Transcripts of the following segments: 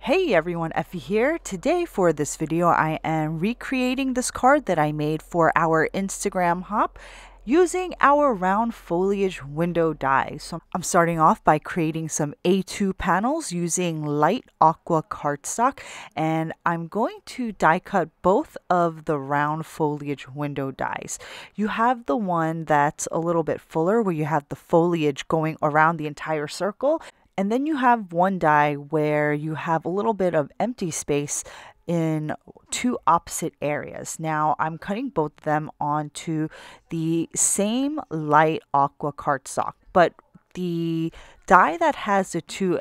Hey everyone, Effie here. Today for this video I am recreating this card that I made for our Instagram hop using our round foliage window die. So I'm starting off by creating some A2 panels using light aqua cardstock, and I'm going to die cut both of the round foliage window dies. You have the one that's a little bit fuller where you have the foliage going around the entire circle. And then you have one die where you have a little bit of empty space in two opposite areas. Now I'm cutting both of them onto the same light aqua cardstock, but the die that has the two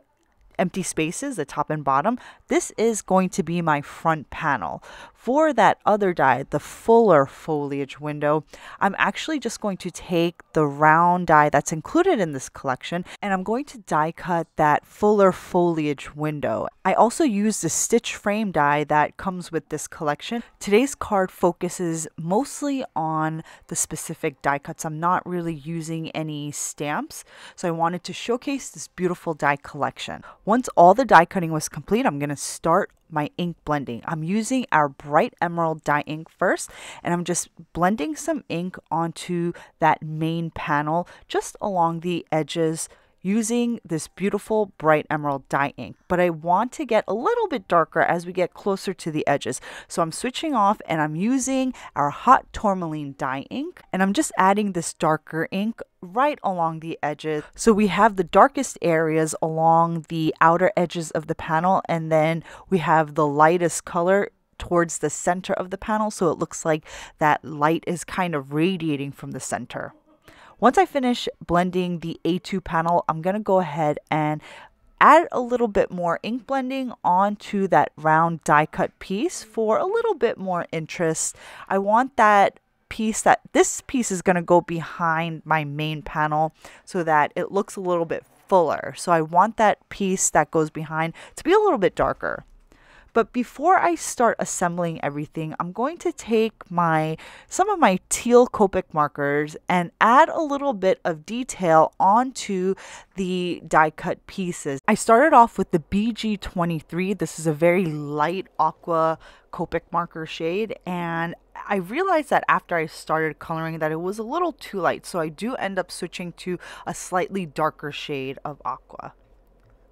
empty spaces, the top and bottom, this is going to be my front panel. For that other die, the fuller foliage window, I'm actually just going to take the round die that's included in this collection and I'm going to die cut that fuller foliage window. I also use the stitch frame die that comes with this collection. Today's card focuses mostly on the specific die cuts. I'm not really using any stamps, so I wanted to showcase this beautiful die collection. Once all the die cutting was complete, I'm going to start my ink blending. I'm using our bright emerald dye ink first, and I'm just blending some ink onto that main panel just along the edges using this beautiful bright emerald dye ink. But I want to get a little bit darker as we get closer to the edges. So I'm switching off and I'm using our hot tourmaline dye ink, and I'm just adding this darker ink right along the edges. So we have the darkest areas along the outer edges of the panel, and then we have the lightest color towards the center of the panel, so it looks like that light is kind of radiating from the center. Once I finish blending the A2 panel, I'm going to go ahead and add a little bit more ink blending onto that round die cut piece for a little bit more interest. I want this piece is going to go behind my main panel so that it looks a little bit fuller. So I want that piece that goes behind to be a little bit darker. But before I start assembling everything, I'm going to take some of my teal Copic markers and add a little bit of detail onto the die cut pieces. I started off with the BG23. This is a very light aqua Copic marker shade, and I realized that after I started coloring that it was a little too light, so I do end up switching to a slightly darker shade of aqua.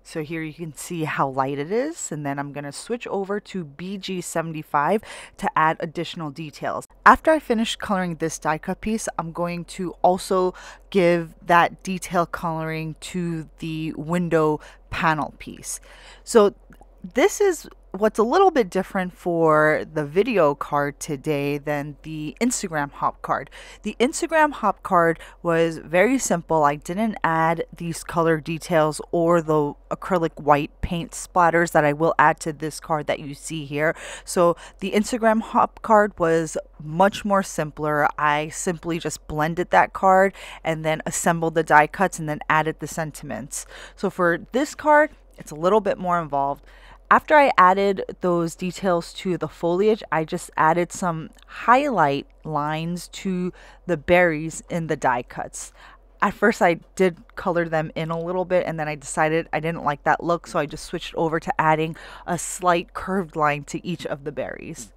So here you can see how light it is, and then I'm going to switch over to BG75 to add additional details. After I finish coloring this die cut piece, I'm going to also give that detail coloring to the window panel piece. So this is what's a little bit different for the video card today than the Instagram hop card. The Instagram hop card was very simple. I didn't add these color details or the acrylic white paint splatters that I will add to this card that you see here. So the Instagram hop card was much more simpler. I simply just blended that card and then assembled the die cuts and then added the sentiments. So for this card, it's a little bit more involved. After I added those details to the foliage, I just added some highlight lines to the berries in the die cuts. At first I did color them in a little bit, and then I decided I didn't like that look, so I just switched over to adding a slight curved line to each of the berries.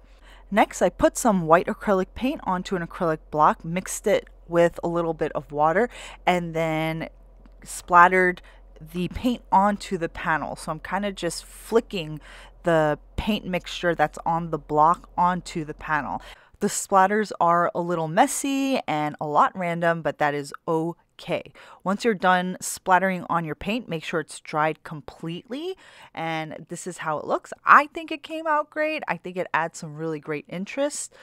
Next, I put some white acrylic paint onto an acrylic block, mixed it with a little bit of water, and then splattered the paint onto the panel. So I'm kind of just flicking the paint mixture that's on the block onto the panel. The splatters are a little messy and a lot random, but that is okay. Once you're done splattering on your paint, make sure it's dried completely, and this is how it looks. I think it came out great. I think it adds some really great interest.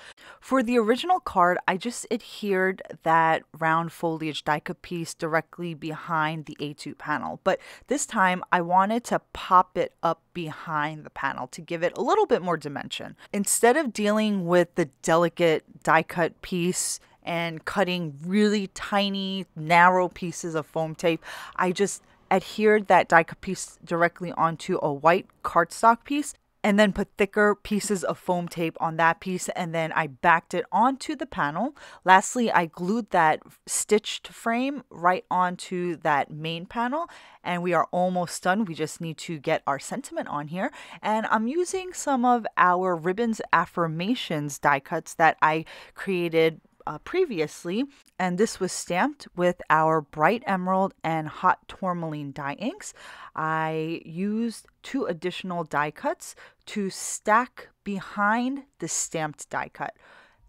For the original card, I just adhered that round foliage die cut piece directly behind the A2 panel, but this time I wanted to pop it up behind the panel to give it a little bit more dimension. Instead of dealing with the delicate die cut piece and cutting really tiny, narrow pieces of foam tape, I just adhered that die cut piece directly onto a white cardstock piece and then put thicker pieces of foam tape on that piece, and then I backed it onto the panel. Lastly, I glued that stitched frame right onto that main panel, and we are almost done. We just need to get our sentiment on here, and I'm using some of our Ribbons Affirmations die cuts that I created previously, and this was stamped with our bright emerald and hot tourmaline die inks. I used 2 additional die cuts to stack behind the stamped die cut.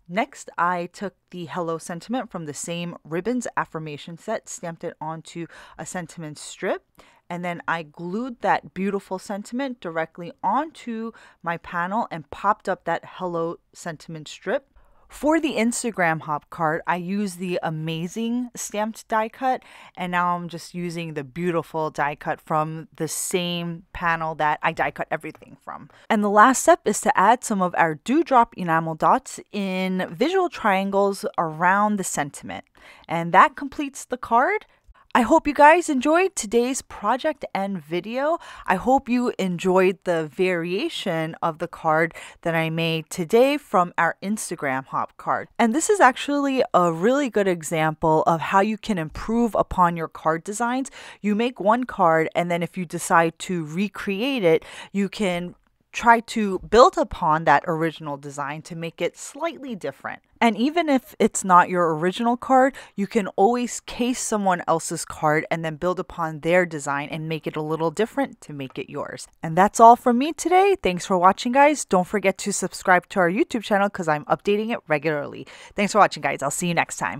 Next, I took the hello sentiment from the same Ribbons Affirmation set, stamped it onto a sentiment strip, and then I glued that beautiful sentiment directly onto my panel and popped up that hello sentiment strip. For the Instagram hop card, I used the amazing stamped die cut, and now I'm just using the beautiful die cut from the same panel that I die cut everything from. And the last step is to add some of our dewdrop enamel dots in visual triangles around the sentiment. And that completes the card. I hope you guys enjoyed today's project and video. I hope you enjoyed the variation of the card that I made today from our Instagram hop card. And this is actually a really good example of how you can improve upon your card designs. You make one card, and then if you decide to recreate it, you can try to build upon that original design to make it slightly different. And even if it's not your original card, you can always case someone else's card and then build upon their design and make it a little different to make it yours. And that's all from me today. Thanks for watching, guys. Don't forget to subscribe to our YouTube channel because I'm updating it regularly. Thanks for watching, guys. I'll see you next time.